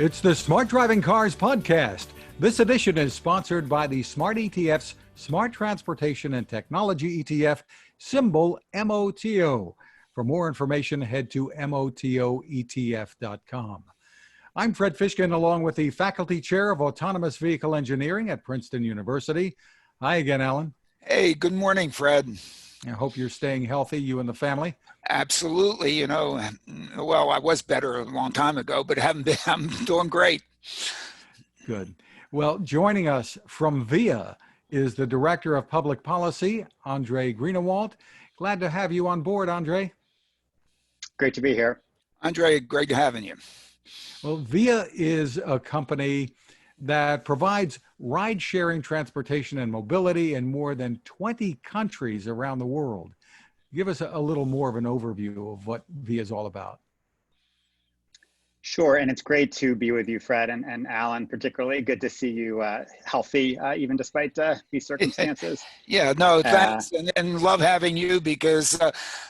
It's the Smart Driving Cars podcast. This edition is sponsored by the Smart ETFs, Smart Transportation and Technology ETF, symbol MOTO. For more information, head to motoetf.com. I'm Fred Fishkin, along with the Faculty Chair of Autonomous Vehicle Engineering at Princeton University. Hi again, Alain. Hey, good morning, Fred. I hope you're staying healthy, you and the family. Absolutely. Well, I was better a long time ago, but I'm doing great. Good. Well, joining us from VIA is the Director of Public Policy, Andrei Greenawalt. Glad to have you on board, Andrei. Great to be here. Andrei, great having you. Well, VIA is a company that provides ride-sharing transportation and mobility in more than 20 countries around the world. Give us a little more of an overview of what VIA is all about. Sure, and it's great to be with you, Fred, and Alain particularly. Good to see you healthy, even despite these circumstances. Yeah, no, thanks, and love having you because,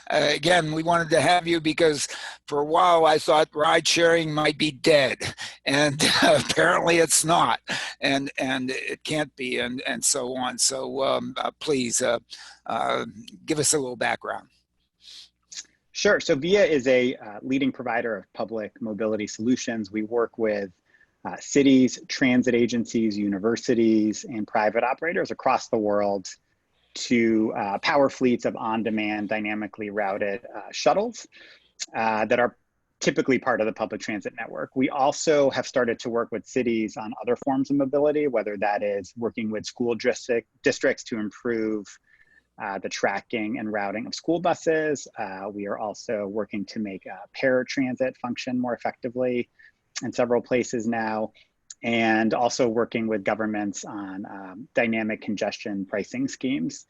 again, we wanted to have you because for a while I thought ride sharing might be dead, and apparently it's not, and it can't be, and so on. So please give us a little background. Sure. So VIA is a leading provider of public mobility solutions. We work with cities, transit agencies, universities, and private operators across the world to power fleets of on-demand, dynamically routed shuttles that are typically part of the public transit network. We also have started to work with cities on other forms of mobility, whether that is working with school districts to improve the tracking and routing of school buses. We are also working to make paratransit function more effectively in several places now, and also working with governments on dynamic congestion pricing schemes.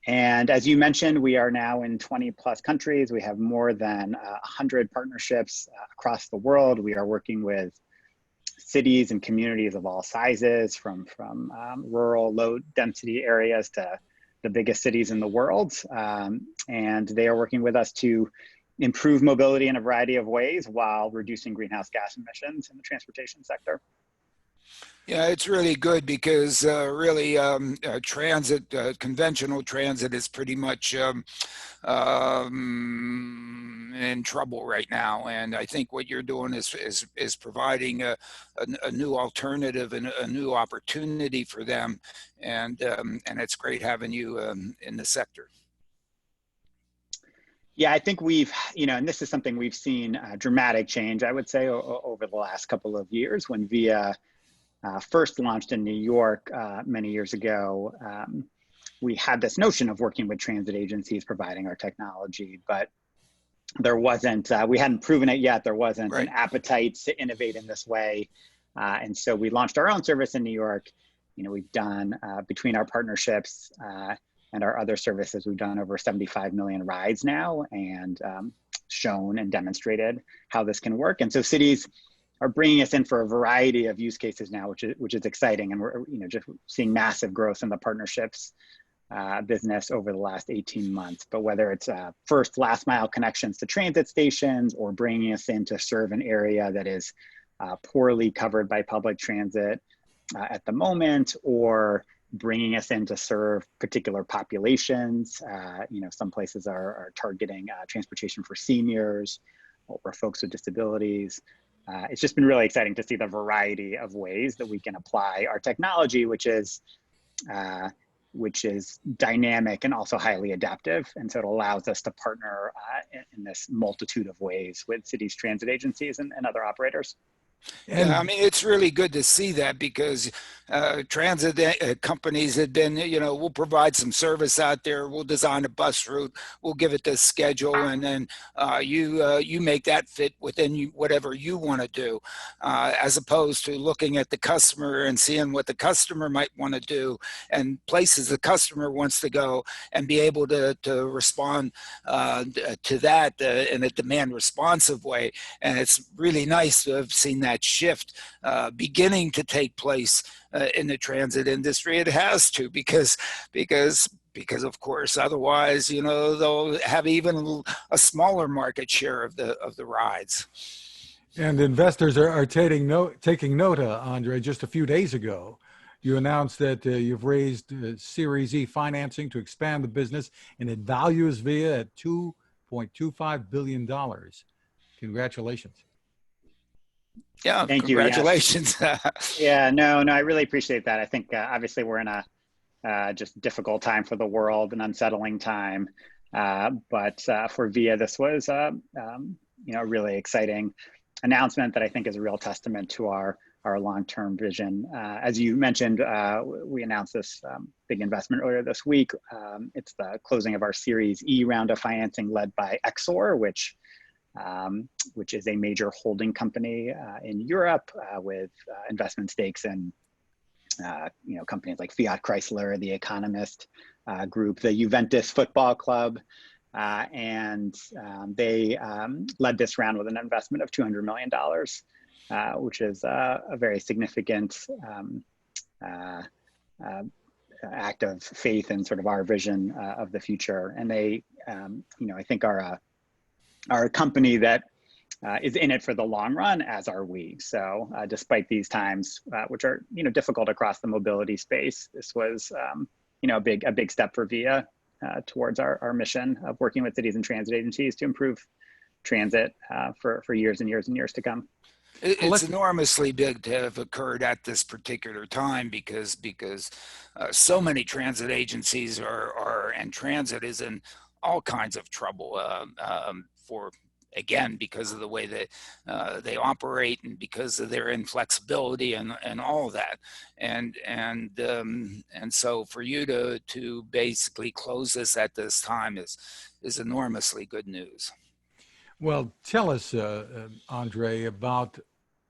And as you mentioned, we are now in 20 plus countries. We have more than 100 partnerships across the world. We are working with cities and communities of all sizes, from rural, low density areas to the biggest cities in the world, and they are working with us to improve mobility in a variety of ways while reducing greenhouse gas emissions in the transportation sector. Yeah, it's really good because transit, conventional transit is pretty much in trouble right now, and I think what you're doing is providing a new alternative and a new opportunity for them, and it's great having you in the sector. Yeah, I think we've, and this is something we've seen dramatic change, I would say, over the last couple of years. When VIA first launched in New York many years ago, we had this notion of working with transit agencies providing our technology, but there wasn't, we hadn't proven it yet. There wasn't an appetite to innovate in this way. And so we launched our own service in New York. We've done, between our partnerships and our other services, we've done over 75 million rides now, and shown and demonstrated how this can work. And so cities are bringing us in for a variety of use cases now, which is exciting. And we're just seeing massive growth in the partnerships business over the last 18 months. But whether it's first last mile connections to transit stations, or bringing us in to serve an area that is poorly covered by public transit at the moment, or bringing us in to serve particular populations. Some places are targeting transportation for seniors or folks with disabilities. It's just been really exciting to see the variety of ways that we can apply our technology, which is dynamic and also highly adaptive. And so it allows us to partner in this multitude of ways with cities, transit agencies, and other operators. And I mean, it's really good to see that because transit companies had been, we'll provide some service out there, we'll design a bus route, we'll give it the schedule, and then you make that fit within whatever you want to do, as opposed to looking at the customer and seeing what the customer might want to do and places the customer wants to go, and be able to respond to that in a demand responsive way. And it's really nice to have seen that shift beginning to take place in the transit industry. It has to, because of course, otherwise, they'll have even a smaller market share of the rides. And investors are taking note, Andre. Just a few days ago, you announced that you've raised Series E financing to expand the business, and it values VIA at $2.25 billion. Congratulations. Yeah, Thank you. congratulations. Yeah, no, I really appreciate that. I think obviously we're in a just difficult time for the world, an unsettling time. But for VIA, this was a really exciting announcement that I think is a real testament to our long-term vision. As you mentioned, we announced this big investment earlier this week. It's the closing of our Series E round of financing led by Exor, which is a major holding company in Europe with investment stakes in companies like Fiat Chrysler, The Economist Group, the Juventus Football Club, and they led this round with an investment of $200 million, which is a very significant act of faith in sort of our vision of the future. And they, I think are a company that is in it for the long run, as are we. So despite these times, which are difficult across the mobility space, this was a big step for VIA towards our mission of working with cities and transit agencies to improve transit for years and years and years to come. It's enormously big to have occurred at this particular time because so many transit agencies and transit is in all kinds of trouble because of the way that they operate and because of their inflexibility and all of that. And so for you to basically close this at this time is enormously good news. Well, tell us, Andre, about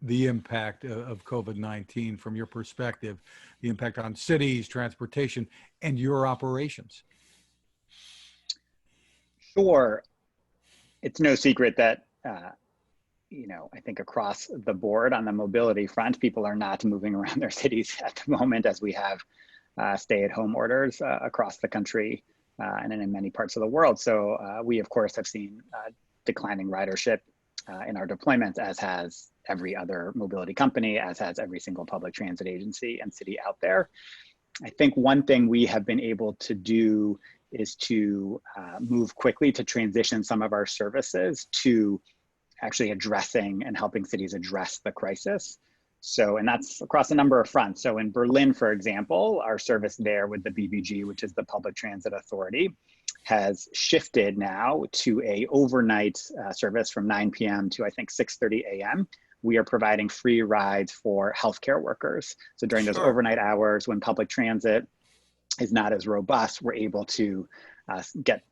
the impact of COVID-19 from your perspective, the impact on cities, transportation, and your operations. Sure. It's no secret that, I think across the board on the mobility front, people are not moving around their cities at the moment as we have stay-at-home orders across the country and in many parts of the world. So we, of course, have seen declining ridership in our deployments, as has every other mobility company, as has every single public transit agency and city out there. I think one thing we have been able to do is to move quickly to transition some of our services to actually addressing and helping cities address the crisis. So, and that's across a number of fronts. So in Berlin, for example, our service there with the BVG, which is the Public Transit Authority, has shifted now to a overnight service from 9 p.m. to I think 6:30 a.m. We are providing free rides for healthcare workers. So during those overnight hours when public transit is not as robust, we're able to get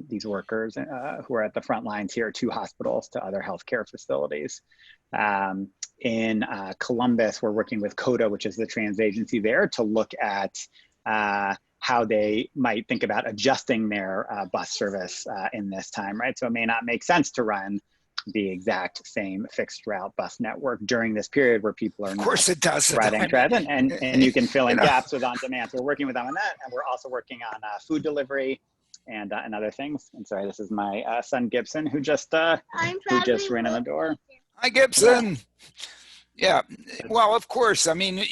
these workers who are at the front lines here to hospitals, to other healthcare facilities. In Columbus, we're working with CODA, which is the transit agency there, to look at how they might think about adjusting their bus service in this time, right? So it may not make sense to run the exact same fixed route bus network during this period where people are not riding transit, and you can fill in gaps with on demand. So we're working with them on that, and we're also working on food delivery and other things. And sorry, this is my son Gibson, who just ran in the door. Hi, Gibson. Yeah, well, of course. I mean,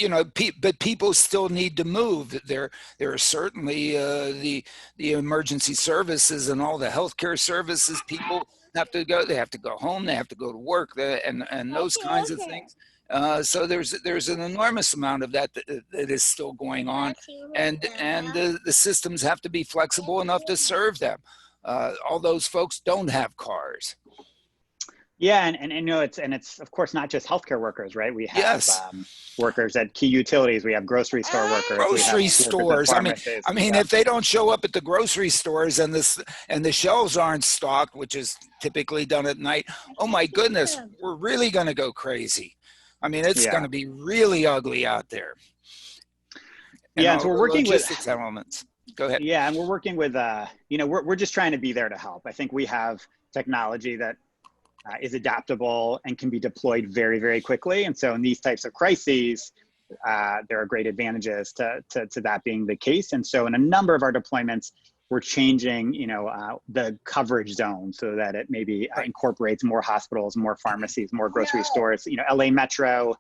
but people still need to move. There are certainly the emergency services and all the healthcare services. People have to go. They have to go home. They have to go to work. And those kinds of things. So there's an enormous amount of that is still going on, and the systems have to be flexible enough to serve them. All those folks don't have cars. Yeah, and it's of course not just healthcare workers, right? We have workers at key utilities. We have grocery store workers. Grocery stores. I mean, if they don't show up at the grocery stores and the shelves aren't stocked, which is typically done at night, oh my goodness, we're really going to go crazy. I mean, it's going to be really ugly out there. And so we're working with elements. Go ahead. Yeah, and we're working with we're just trying to be there to help. I think we have technology that is adaptable and can be deployed very, very quickly. And so in these types of crises, there are great advantages to that being the case. And so in a number of our deployments, we're changing, the coverage zone so that it maybe incorporates more hospitals, more pharmacies, more grocery stores. LA Metro,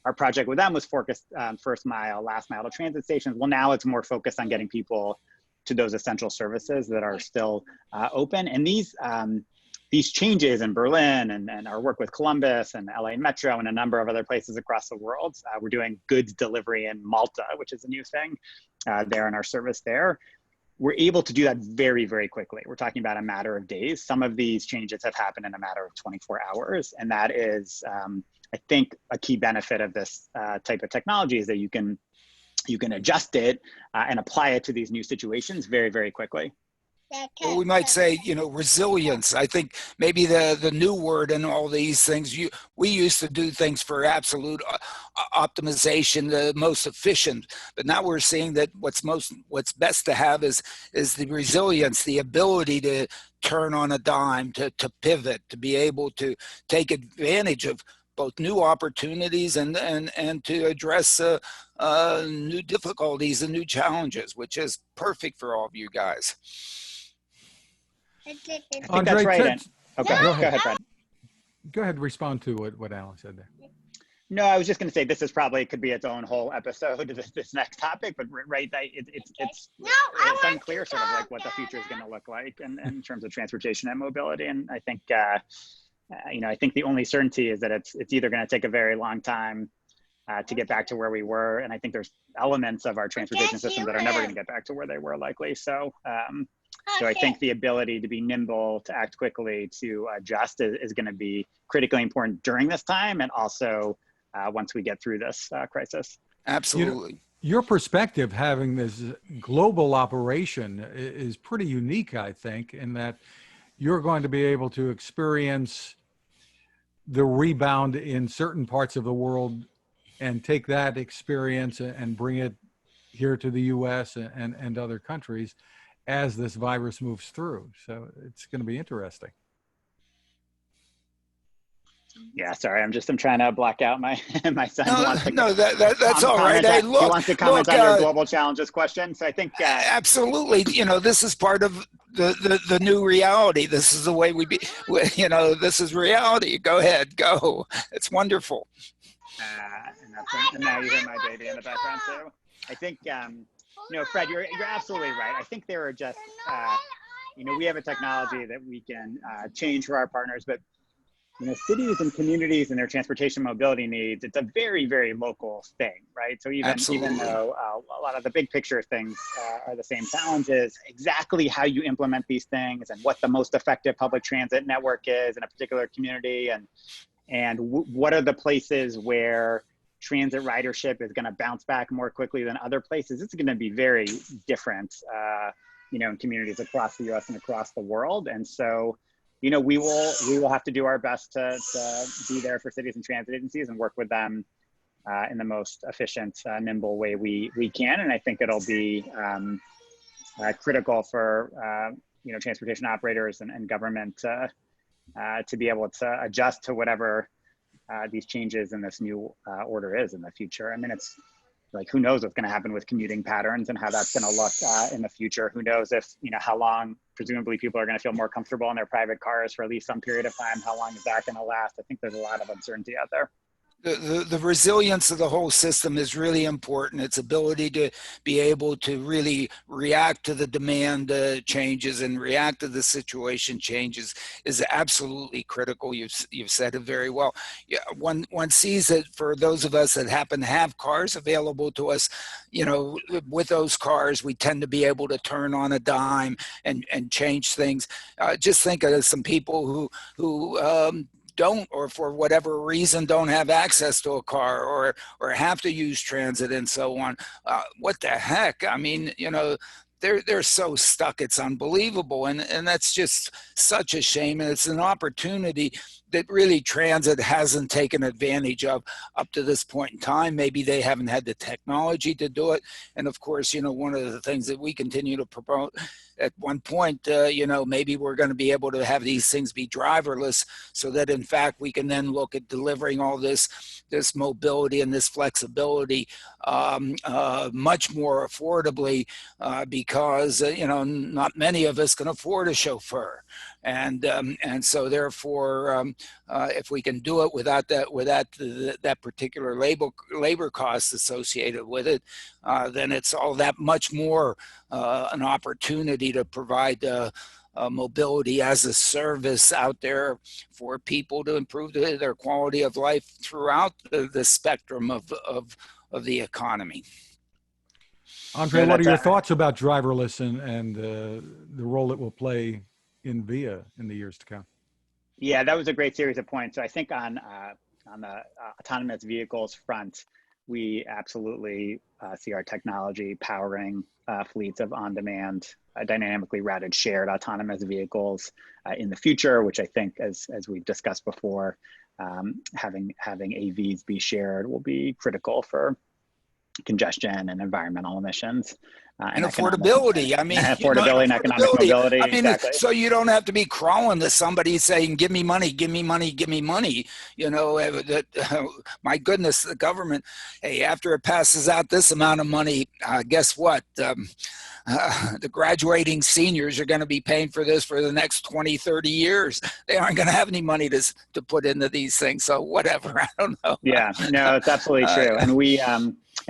our project with them was focused on first mile, last mile to transit stations. Well, now it's more focused on getting people to those essential services that are still open. And these changes in Berlin and our work with Columbus and LA Metro and a number of other places across the world, we're doing goods delivery in Malta, which is a new thing there in our service there. We're able to do that very, very quickly. We're talking about a matter of days. Some of these changes have happened in a matter of 24 hours. And that is, I think, a key benefit of this type of technology is that you can adjust it and apply it to these new situations very, very quickly. Well, we might say, resilience. I think maybe the new word in all these things, we used to do things for absolute optimization, the most efficient, but now we're seeing that what's best to have is the resilience, the ability to turn on a dime, to pivot, to be able to take advantage of both new opportunities and to address new difficulties and new challenges, which is perfect for all of you guys. I think Andrei, that's right. Okay, go ahead, Fred. Go ahead, respond to what Alain said there. No, I was just going to say this could be its own whole episode, this next topic, but it's unclear sort of like what the future is going to look like in terms of transportation and mobility. And I think, I think the only certainty is that it's either going to take a very long time to get back to where we were. And I think there's elements of our transportation system that are never going to get back to where they were likely. So I think the ability to be nimble, to act quickly, to adjust is going to be critically important during this time, and also once we get through this crisis. Absolutely. Your perspective, having this global operation, is pretty unique, I think, in that you're going to be able to experience the rebound in certain parts of the world and take that experience and bring it here to the US and other countries as this virus moves through. So it's going to be interesting. Yeah, sorry, I'm trying to block out my son. That's all right. Hey, look, he wants to comment on your global challenges question. So I think absolutely. This is part of the new reality. This is the way this is reality. Go ahead, go. It's wonderful. And now you hear my baby in the background too. I think, Fred, you're absolutely right. I think there are just, we have a technology that we can change for our partners, but cities and communities and their transportation mobility needs, it's a very, very local thing, right? So even though a lot of the big picture things are the same challenges, exactly how you implement these things and what the most effective public transit network is in a particular community, and what are the places where transit ridership is going to bounce back more quickly than other places, it's going to be very different, in communities across the US and across the world. And so, we will have to do our best to be there for cities and transit agencies and work with them in the most efficient, nimble way we can. And I think it'll be critical for transportation operators and government to be able to adjust to whatever these changes in this new order is in the future. I mean, it's like, who knows what's going to happen with commuting patterns and how that's going to look in the future. Who knows if, how long, presumably people are going to feel more comfortable in their private cars for at least some period of time. How long is that going to last? I think there's a lot of uncertainty out there. The resilience of the whole system is really important. Its ability to be able to really react to the demand changes and react to the situation changes is absolutely critical. You've said it very well. Yeah, one sees that for those of us that happen to have cars available to us, with those cars, we tend to be able to turn on a dime and change things. Just think of some people who don't, or for whatever reason don't have access to a car or have to use transit and so on. What the heck? I mean, they're so stuck, it's unbelievable. And that's just such a shame. And it's an opportunity that really transit hasn't taken advantage of up to this point in time. Maybe they haven't had the technology to do it. And of course, one of the things that we continue to promote at one point, maybe we're going to be able to have these things be driverless, so that in fact we can then look at delivering all this mobility and this flexibility much more affordably, because not many of us can afford a chauffeur, and so therefore if we can do it without that particular labor cost associated with it, then it's all that much more an opportunity to provide mobility as a service out there for people to improve their quality of life throughout the spectrum of the economy. Andrei, what are your thoughts about driverless and the role it will play in VIA in the years to come? Yeah, that was a great series of points. So I think on the autonomous vehicles front, we absolutely see our technology powering fleets of on-demand, dynamically routed, shared autonomous vehicles in the future, which I think, as we've discussed before, having AVs be shared will be critical for congestion and environmental emissions. And affordability. Affordability and economic mobility. Exactly. So you don't have to be crawling to somebody saying, give me money, give me money, give me money. My goodness, the government, hey, after it passes out this amount of money, guess what? The graduating seniors are going to be paying for this for the next 20, 30 years. They aren't going to have any money to put into these things. So whatever, I don't know. Yeah, no, it's absolutely true. And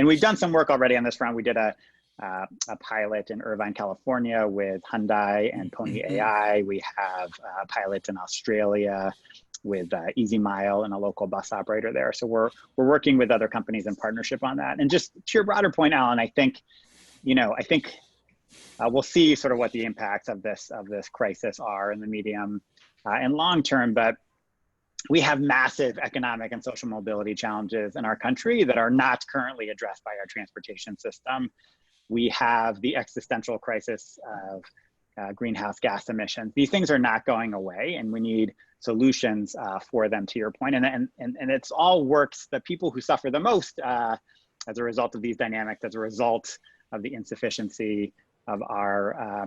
we've done some work already on this front. We did a pilot in Irvine, California with Hyundai and Pony AI. We have pilots in Australia with Easy Mile and a local bus operator there. So we're working with other companies in partnership on that. And just to your broader point, Alan, I think we'll see sort of what the impacts of this crisis are in the medium and long term, but we have massive economic and social mobility challenges in our country that are not currently addressed by our transportation system. We have the existential crisis of greenhouse gas emissions. These things are not going away, and we need solutions for them, to your point. And it's all works, the people who suffer the most as a result of these dynamics, as a result of the insufficiency of our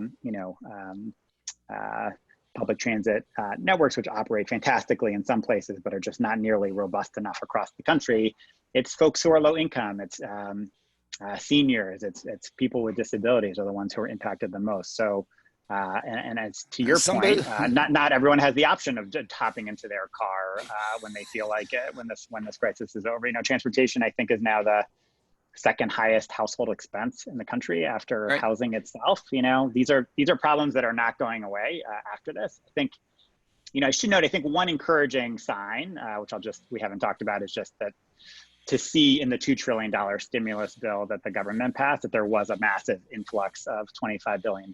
public transit networks, which operate fantastically in some places, but are just not nearly robust enough across the country. It's folks who are low income. It's seniors. It's people with disabilities are the ones who are impacted the most. So, and as to your point, not everyone has the option of just hopping into their car when they feel like it, when this crisis is over. Transportation, I think, is now the second highest household expense in the country after housing itself. These are problems that are not going away after this. I think, I should note, I think one encouraging sign, which we haven't talked about, is just that to see in the $2 trillion stimulus bill that the government passed, that there was a massive influx of $25 billion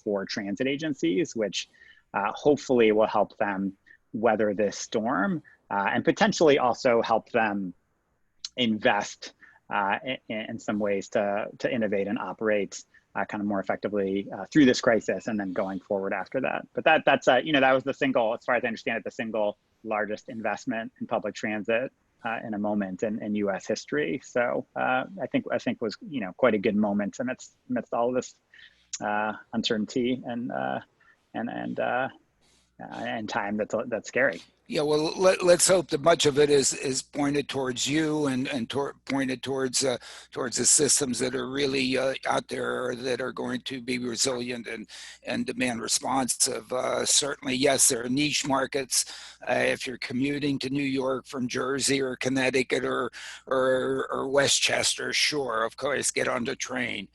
for transit agencies, which hopefully will help them weather this storm and potentially also help them invest in some ways to innovate and operate kind of more effectively through this crisis and then going forward after that. But that's that was the single, as far as I understand it, the single largest investment in public transit in a moment in U.S. history. So I think was quite a good moment amidst all of this uncertainty and time that's scary. Yeah, well, let's hope that much of it is pointed towards you and pointed towards the systems that are really out there that are going to be resilient and demand responsive. Certainly, yes, there are niche markets. If you're commuting to New York from Jersey or Connecticut or Westchester, sure, of course, get on the train.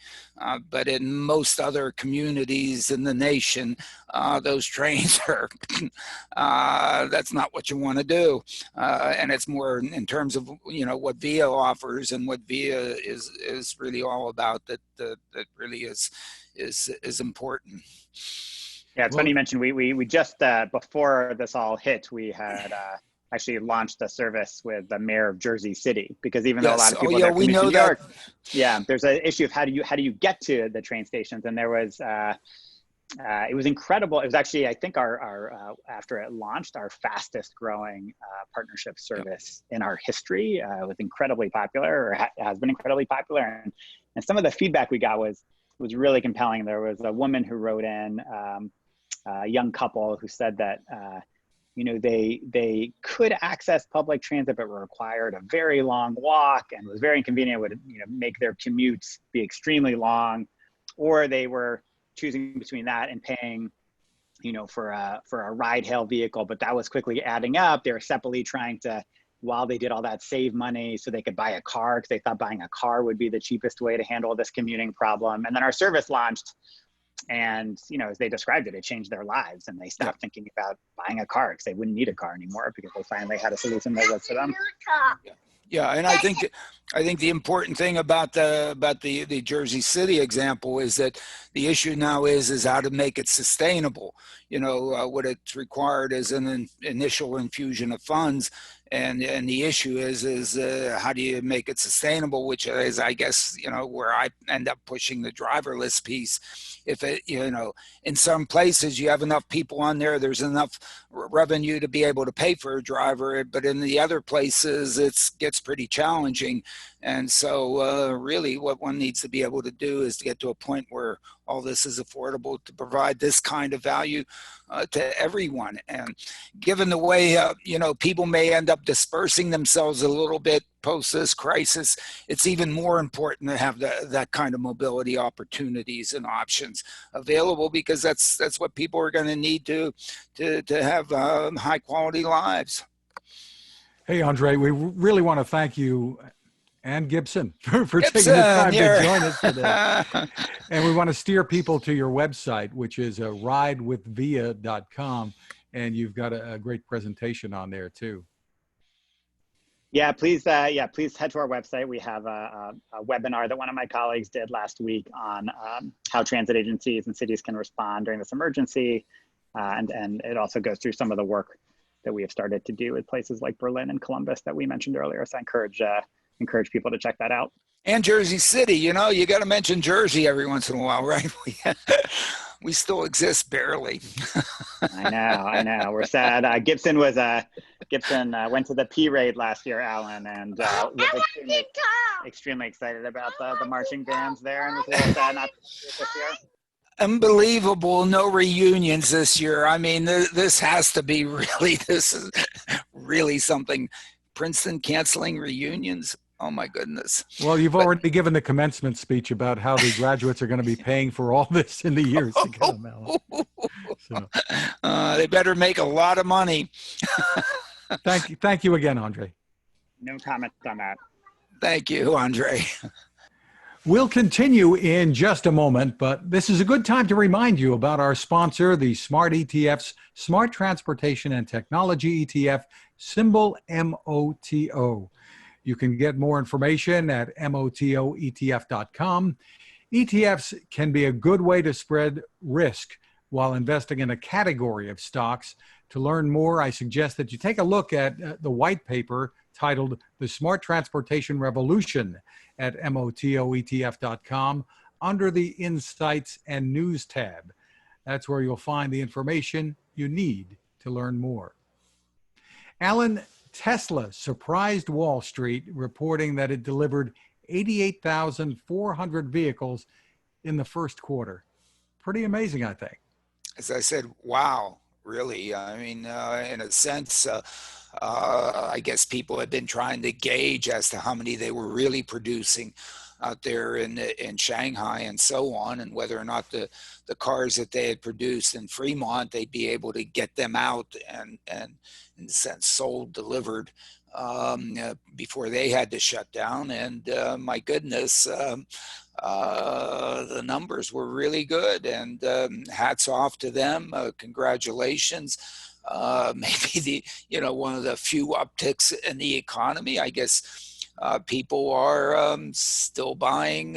But in most other communities in the nation, those trains are that's not what you want to do, and it's more in terms of what VIA offers and what VIA is really all about that really is important. Yeah, it's funny you mentioned we just before this all hit, we had actually launched a service with the mayor of Jersey City, because even though a lot of people we know New York, there's an issue of how do you get to the train stations, and there was it was incredible. It was actually, I think, after it launched, our fastest growing partnership service in our history. It was incredibly popular, or has been incredibly popular, and some of the feedback we got was really compelling. There was a woman who wrote in, a young couple who said that they could access public transit, but required a very long walk and was very inconvenient. Would make their commutes be extremely long, or they were choosing between that and paying, for a ride-hail vehicle, but that was quickly adding up. They were separately trying to, while they did all that, save money so they could buy a car, because they thought buying a car would be the cheapest way to handle this commuting problem. And then our service launched, and as they described it, it changed their lives, and they stopped thinking about buying a car because they wouldn't need a car anymore, because they finally had a solution that worked for them. Yeah, and I think the important thing about the Jersey City example is that the issue now is how to make it sustainable. What it's required is an initial infusion of funds, and the issue is how do you make it sustainable, which is, I guess, where I end up pushing the driverless piece. If it, in some places you have enough people on there, there's enough revenue to be able to pay for a driver, but in the other places it gets pretty challenging. And so really what one needs to be able to do is to get to a point where all this is affordable, to provide this kind of value to everyone. And given the way, people may end up dispersing themselves a little bit post this crisis, it's even more important to have that kind of mobility opportunities and options available, because that's what people are going to need to have high quality lives. Hey, Andrei, we really want to thank you and Gibson for taking the time to join us today. And we want to steer people to your website, which is ridewithvia.com. And you've got a great presentation on there too. Yeah, please head to our website. We have a webinar that one of my colleagues did last week on how transit agencies and cities can respond during this emergency. And it also goes through some of the work that we have started to do with places like Berlin and Columbus that we mentioned earlier. So I encourage people to check that out. And Jersey City, you got to mention Jersey every once in a while, right? We still exist barely. I know. We're sad. Gibson went to the P raid last year, Alain, and was extremely excited about the marching bands there, and was a little sad not to see it this year. Unbelievable, no reunions this year. I mean, this has to be this is really something. Princeton canceling reunions. Oh my goodness. Well, you've already given the commencement speech about how the graduates are going to be paying for all this in the years to come, Alain. So. They better make a lot of money. Thank you again, Andrei. No comment on that. Thank you, Andrei. We'll continue in just a moment, but this is a good time to remind you about our sponsor, the Smart ETFs, Smart Transportation and Technology ETF, symbol MOTO. You can get more information at motoetf.com. ETFs can be a good way to spread risk while investing in a category of stocks. To learn more, I suggest that you take a look at the white paper titled The Smart Transportation Revolution at motoetf.com under the Insights and News tab. That's where you'll find the information you need to learn more. Alain, Tesla surprised Wall Street, reporting that it delivered 88,400 vehicles in the first quarter. Pretty amazing, I think. As I said, wow, really. I mean, in a sense, I guess people have been trying to gauge as to how many they were really producing out there in Shanghai and so on, and whether or not the cars that they had produced in Fremont, they'd be able to get them out and in a sense sold, delivered before they had to shut down. And my goodness, the numbers were really good, and hats off to them. Congratulations. Maybe one of the few upticks in the economy. I guess people are still buying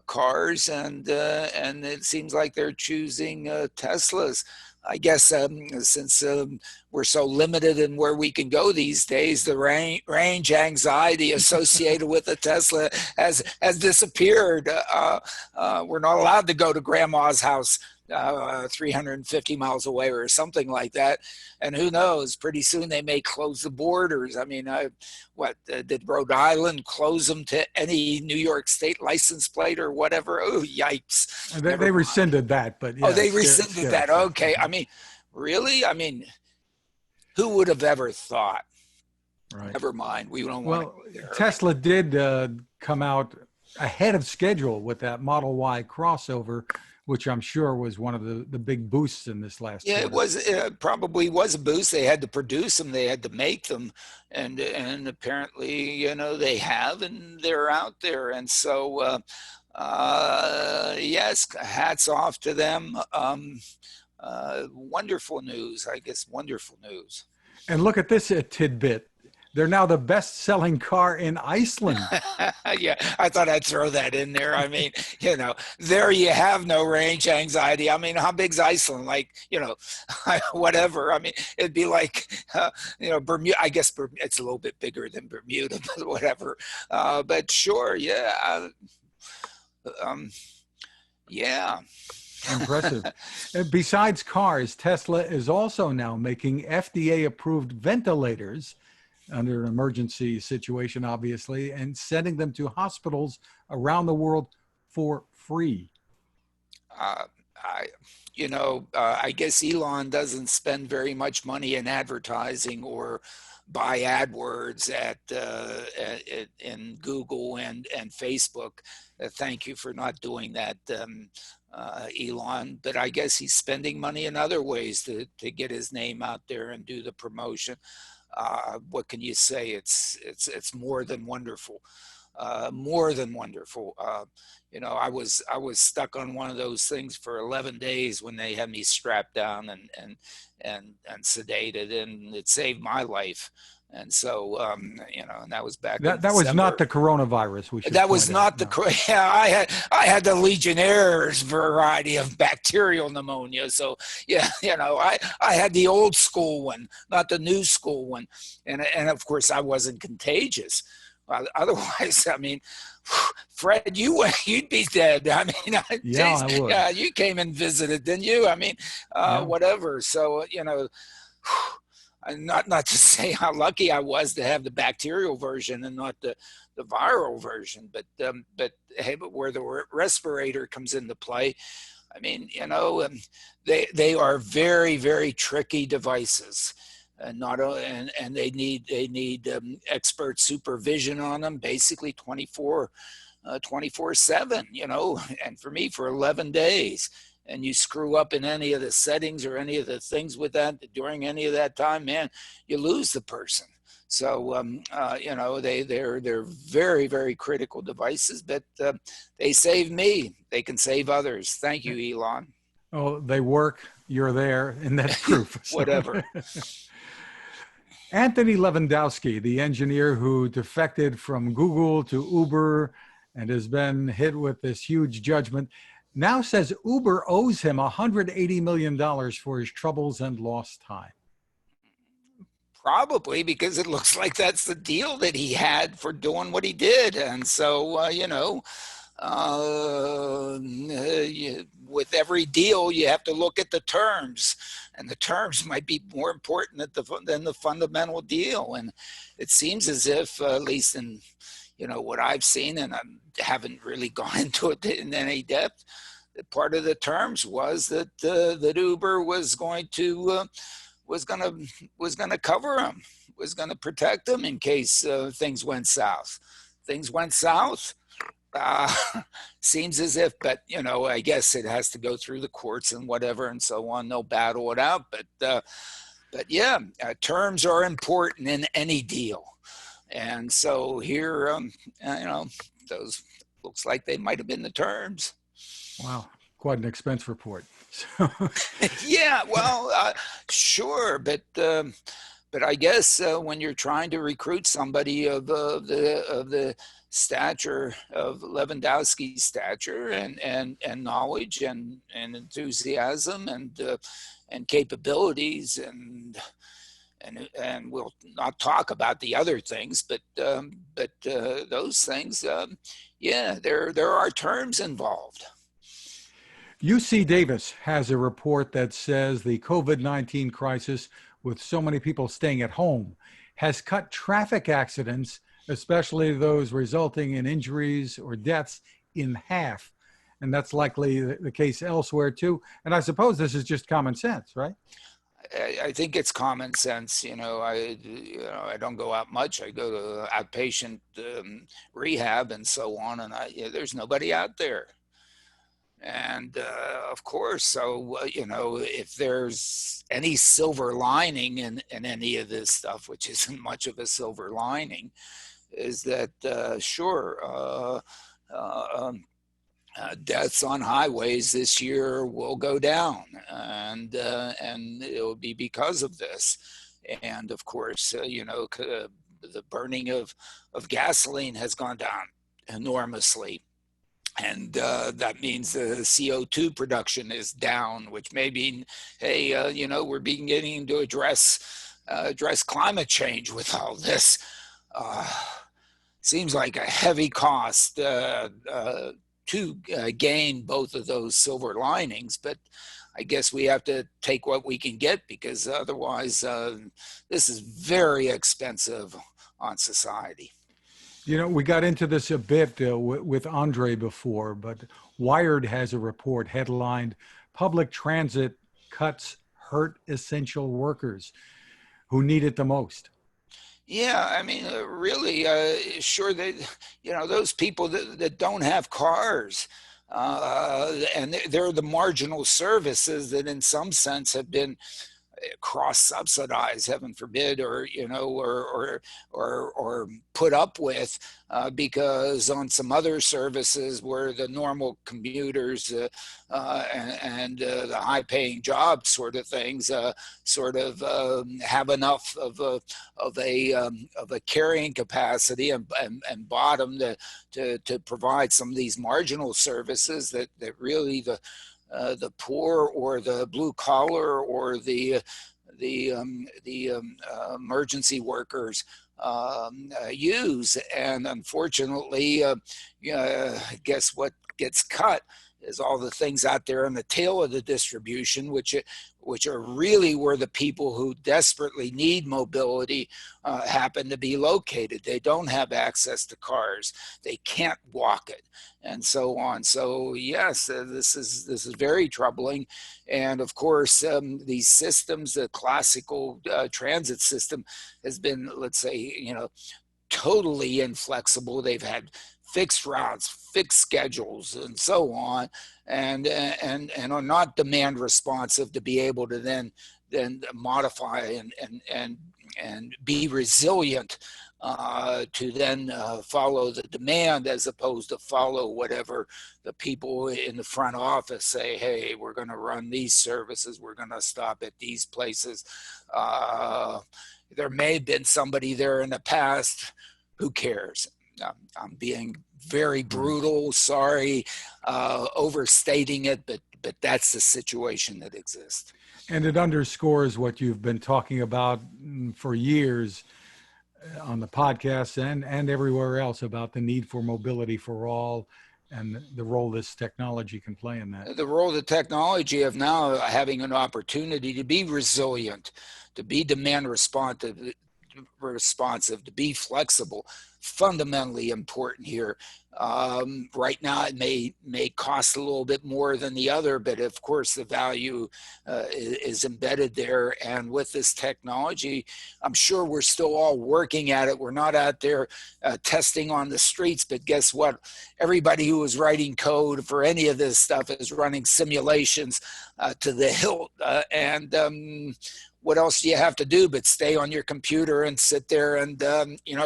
cars, and it seems like they're choosing Teslas. I guess since we're so limited in where we can go these days, the range anxiety associated with a Tesla has disappeared. We're not allowed to go to grandma's house 350 miles away or something like that. And who knows, pretty soon they may close the borders. I mean, did Rhode Island close them to any New York state license plate or whatever? Oh, yikes. They rescinded that, but yeah. Oh, they rescinded that. Okay. I mean, really? I mean, who would have ever thought? Right. Never mind. We don't want to. Well, Tesla did come out ahead of schedule with that Model Y crossover, which I'm sure was one of the big boosts in this last quarter. It probably was a boost. They had to produce them, they had to make them, and apparently, you know, they have, and they're out there. And so, yes, hats off to them. Wonderful news, I guess, wonderful news. And look at this tidbit. They're now the best-selling car in Iceland. Yeah, I thought I'd throw that in there. I mean, you know, there you have no range anxiety. I mean, how big's Iceland? Like, you know, whatever. I mean, it'd be like, you know, Bermuda. I guess it's a little bit bigger than Bermuda, but whatever. But sure, yeah. Yeah. Impressive. Besides cars, Tesla is also now making FDA-approved ventilators under an emergency situation, obviously, and sending them to hospitals around the world for free. I guess Elon doesn't spend very much money in advertising or buy AdWords in Google and Facebook. Thank you for not doing that, Elon. But I guess he's spending money in other ways to get his name out there and do the promotion. What can you say? It's more than wonderful. More than wonderful. You know, I was stuck on one of those things for 11 days when they had me strapped down and sedated, and it saved my life. And so, you know, and that was back. That was not the coronavirus. That was not the. Yeah, I had the Legionnaire's variety of bacterial pneumonia. So yeah, you know, I had the old school one, not the new school one, and of course I wasn't contagious. Otherwise, I mean, Fred, you'd be dead. I mean, yeah, I would. Yeah, you came and visited, didn't you? I mean, whatever. So you know. Not to say how lucky I was to have the bacterial version and not the viral version, but hey, but where the respirator comes into play, I mean, you know, they are very, very tricky devices, and they need expert supervision on them, basically 24/7, you know, and for me for 11 days. And you screw up in any of the settings or any of the things with that during any of that time, man, you lose the person. So, you know, they're very, very critical devices, but they saved me. They can save others. Thank you, Elon. Oh, they work. You're there, and that's proof. Whatever. Anthony Lewandowski, the engineer who defected from Google to Uber and has been hit with this huge judgment, now says Uber owes him $180 million for his troubles and lost time. Probably because it looks like that's the deal that he had for doing what he did. And so, you know, with every deal, you have to look at the terms. And the terms might be more important than the fundamental deal. And it seems as if, at least in, you know, what I've seen, and I haven't really gone into it in any depth, part of the terms was that Uber was going to cover him, was going to protect him in case things went south. Things went south. Seems as if, but you know, I guess it has to go through the courts and whatever and so on. They'll battle it out, but yeah, terms are important in any deal. And so here, you know, those looks like they might have been the terms. Wow, quite an expense report. Yeah, well, sure, but I guess when you're trying to recruit somebody of the stature, of Lewandowski's stature, and knowledge and enthusiasm and capabilities, and we'll not talk about the other things, but those things, yeah, there are terms involved. UC Davis has a report that says the COVID-19 crisis, with so many people staying at home, has cut traffic accidents, especially those resulting in injuries or deaths, in half. And that's likely the case elsewhere too. And I suppose this is just common sense, right? I think it's common sense. I don't go out much. I go to outpatient rehab and so on, and there's nobody out there. And of course, so if there's any silver lining in any of this stuff, which isn't much of a silver lining, is that deaths on highways this year will go down, and it will be because of this. And of course, the burning of gasoline has gone down enormously. And that means the CO2 production is down, which may mean, hey, we're beginning to address climate change with all this. Seems like a heavy cost to gain both of those silver linings, but I guess we have to take what we can get, because otherwise this is very expensive on society. We got into this a bit with Andrei before, but Wired has a report headlined, "Public Transit Cuts Hurt Essential Workers Who Need It the Most." Yeah, I mean, really, sure, those people that don't have cars, and they're the marginal services that in some sense have been cross-subsidized, heaven forbid, or put up with, because on some other services where the normal commuters and the high-paying job sort of things have enough of a carrying capacity and bottom to provide some of these marginal services that really the poor or the blue collar or the emergency workers use. And unfortunately, guess what gets cut is all the things out there in the tail of the distribution, which are really where the people who desperately need mobility happen to be located. They don't have access to cars. They can't walk it, and so on. So yes, this is very troubling. And of course, these systems, the classical transit system, has been, let's say, totally inflexible. They've had fixed routes, fixed schedules, and so on, and are not demand responsive to be able to then modify and be resilient to then follow the demand, as opposed to follow whatever the people in the front office say. Hey, we're going to run these services, we're going to stop at these places. There may have been somebody there in the past. Who cares? I'm being very brutal, sorry, overstating it, but that's the situation that exists. And it underscores what you've been talking about for years on the podcast and everywhere else, about the need for mobility for all and the role this technology can play in that. The role of the technology of now having an opportunity to be resilient, to be demand responsive, to be flexible, fundamentally important here. Right now, it may cost a little bit more than the other, but of course the value is embedded there. And with this technology, I'm sure we're still all working at it. We're not out there testing on the streets, but guess what? Everybody who is writing code for any of this stuff is running simulations to the hilt. What else do you have to do but stay on your computer and sit there and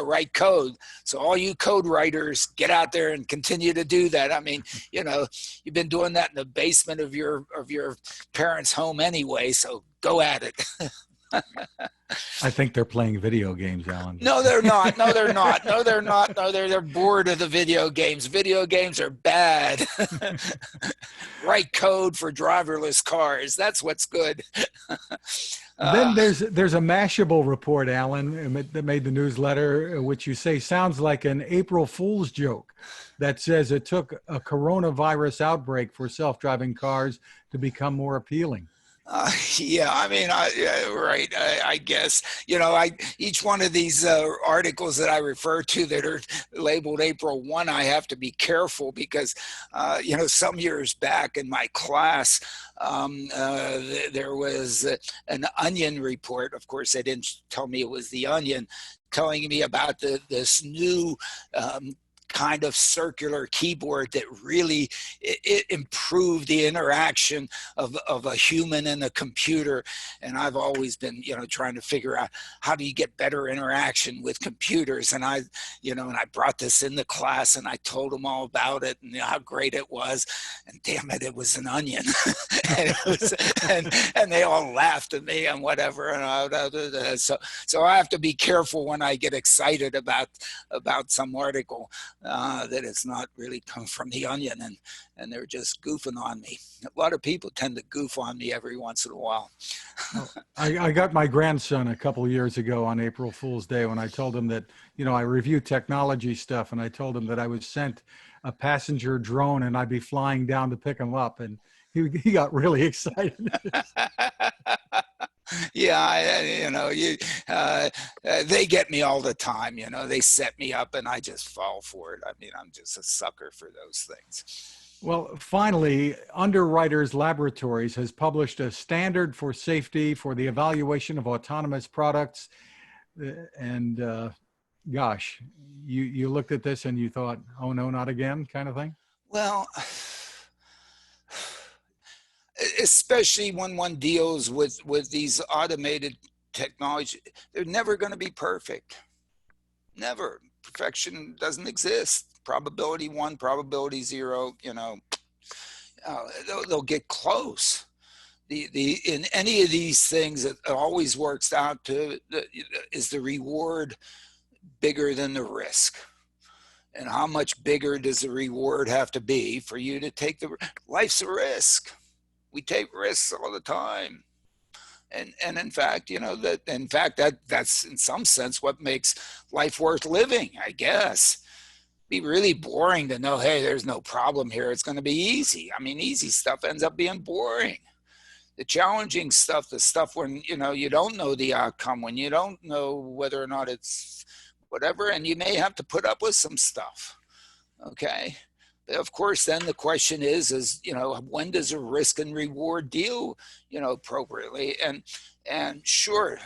write code? So all you code writers, get out there and continue to do that. I mean, you've been doing that in the basement of your parents' home anyway, so go at it. I think they're playing video games, Alan. No, they're not. No, they're not. No, they're not. No, they're bored of the video games. Video games are bad. Write code for driverless cars. That's what's good. Then there's a Mashable report, Alan, that made the newsletter, which you say sounds like an April Fool's joke, that says it took a coronavirus outbreak for self-driving cars to become more appealing. Yeah, I mean, right. I guess, each one of these articles that I refer to that are labeled April 1, I have to be careful because, some years back in my class, there was an Onion report. Of course, they didn't tell me it was the Onion, telling me about this new kind of circular keyboard that really it improved the interaction of a human and a computer. And I've always been, trying to figure out how do you get better interaction with computers. And I brought this in the class and I told them all about it and how great it was. And damn it, it was an Onion. and they all laughed at me and whatever. And so I have to be careful when I get excited about some article. That it's not really come from the Onion and they're just goofing on me. A lot of people tend to goof on me every once in a while. I got my grandson a couple of years ago on April Fool's Day when I told him that, I review technology stuff, and I told him that I was sent a passenger drone and I'd be flying down to pick him up, and he got really excited. Yeah, they get me all the time. They set me up and I just fall for it. I mean, I'm just a sucker for those things. Well, finally, Underwriters Laboratories has published a standard for safety for the evaluation of autonomous products. And gosh, you looked at this and you thought, oh no, not again, kind of thing? Well, especially when one deals with these automated technology, they're never going to be perfect. Never. Perfection doesn't exist. Probability 1, probability 0, they'll get close. In any of these things, it always works out to, is the reward bigger than the risk? And how much bigger does the reward have to be for you to take life's a risk. We take risks all the time. And in fact, that's in some sense what makes life worth living, I guess. Be really boring to know, hey, there's no problem here. It's going to be easy. I mean, easy stuff ends up being boring. The challenging stuff, the stuff when, you don't know the outcome, when you don't know whether or not it's whatever, and you may have to put up with some stuff. Okay. Of course, then the question is, when does a risk and reward deal, appropriately? And sure,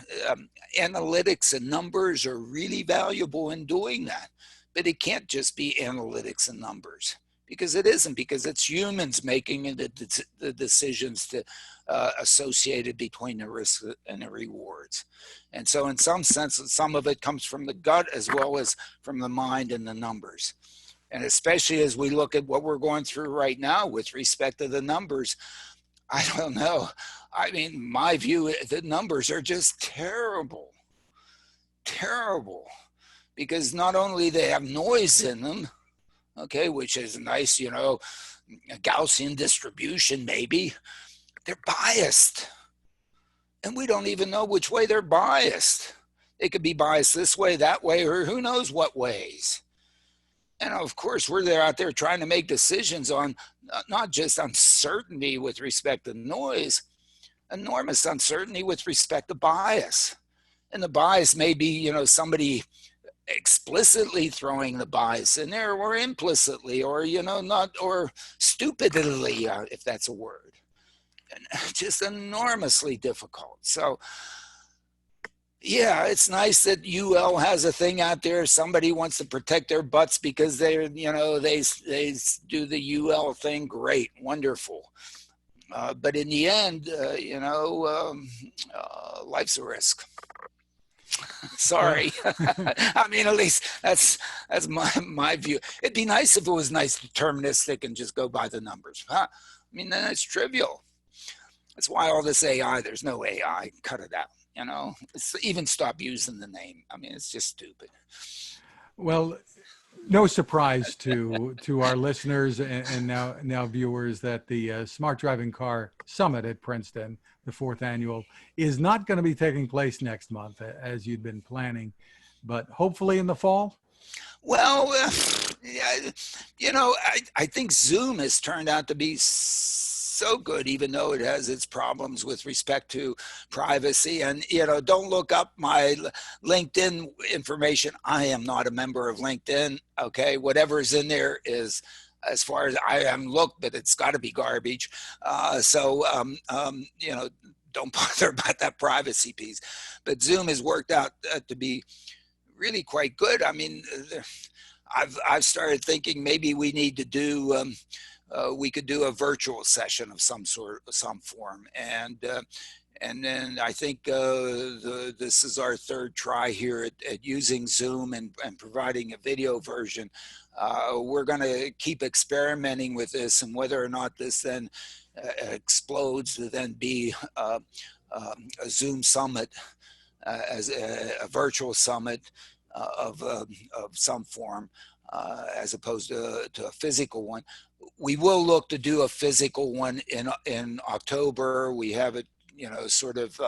analytics and numbers are really valuable in doing that, but it can't just be analytics and numbers, because it isn't, because it's humans making the decisions associated between the risks and the rewards. And so in some sense, some of it comes from the gut as well as from the mind and the numbers. And especially as we look at what we're going through right now with respect to the numbers, I don't know. I mean, my view, the numbers are just terrible, terrible, because not only they have noise in them, okay, which is nice, a Gaussian distribution maybe, they're biased. And we don't even know which way they're biased. They could be biased this way, that way, or who knows what ways. And of course, we're out there trying to make decisions on not just uncertainty with respect to noise, enormous uncertainty with respect to bias. And the bias may be, somebody explicitly throwing the bias in there, or implicitly, or, or stupidly, if that's a word. And just enormously difficult. So, yeah, it's nice that UL has a thing out there. Somebody wants to protect their butts because they're, they do the UL thing. Great, wonderful. But in the end, life's a risk. Sorry. I mean, at least that's my view. It'd be nice if it was nice deterministic and just go by the numbers. Huh? I mean, then it's trivial. That's why all this AI, there's no AI, cut it out. even stop using the name. I mean, it's just stupid. Well, no surprise to our listeners and now viewers that the Smart Driving Car Summit at Princeton, the 4th annual, is not going to be taking place next month as you'd been planning, but hopefully in the fall. Well, I think Zoom has turned out to be so good, even though it has its problems with respect to privacy. And, don't look up my LinkedIn information. I am not a member of LinkedIn. Okay. Whatever's in there is, as far as I am looked, but it's got to be garbage. Don't bother about that privacy piece. But Zoom has worked out to be really quite good. I mean, I've started thinking maybe we need to do, we could do a virtual session of some form. And then I think this is our 3rd try here at using Zoom and providing a video version. We're going to keep experimenting with this, and whether or not this then explodes to then be a Zoom summit, as a virtual summit of some form, as opposed to a physical one. We will look to do a physical one in October. We have it, sort of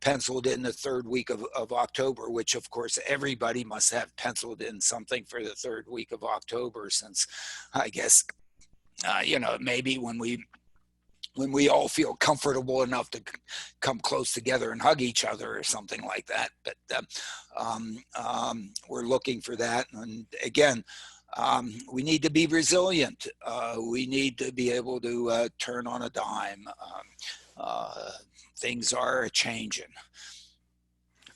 penciled in the 3rd week of October, which of course everybody must have penciled in something for the 3rd week of October, since I guess, maybe when we all feel comfortable enough to come close together and hug each other or something like that. But we're looking for that. And again, we need to be resilient. We need to be able to turn on a dime. Things are changing.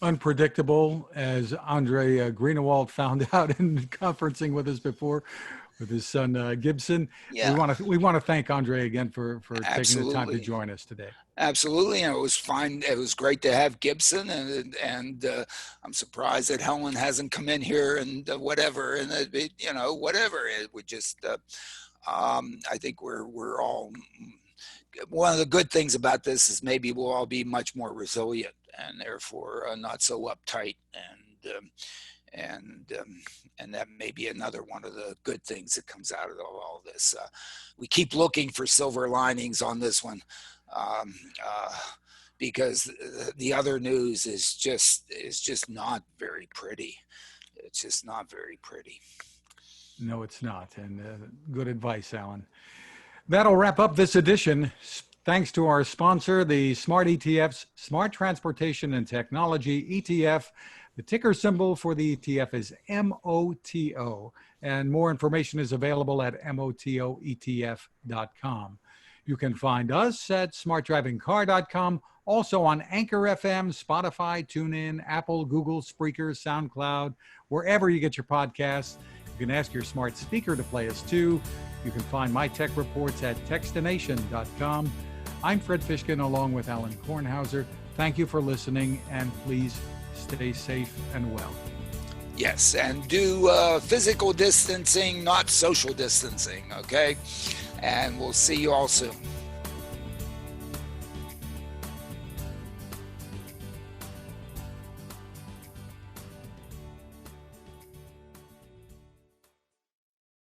Unpredictable, as Andrei Greenawalt found out in conferencing with us before, with his son Gibson. Yeah. We want to thank Andrei again for taking the time to Absolutely. join us today. Absolutely, and it was fine. It was great to have Gibson, and I'm surprised that Helen hasn't come in here and whatever. And whatever. It would just. I think we're all. One of the good things about this is maybe we'll all be much more resilient and therefore not so uptight, and that may be another one of the good things that comes out of all this. We keep looking for silver linings on this one, because the other news is just not very pretty. It's just not very pretty. No, it's not. And good advice, Alan. That'll wrap up this edition. Thanks to our sponsor, the Smart ETFs, Smart Transportation and Technology ETF. The ticker symbol for the ETF is MOTO, and more information is available at motoetf.com. You can find us at smartdrivingcar.com, also on Anchor FM, Spotify, TuneIn, Apple, Google, Spreaker, SoundCloud, wherever you get your podcasts. You can ask your smart speaker to play us too. You can find my tech reports at techstination.com. I'm Fred Fishkin along with Alain Kornhauser. Thank you for listening, and please stay safe and well. Yes, and do physical distancing, not social distancing, okay? And we'll see you all soon.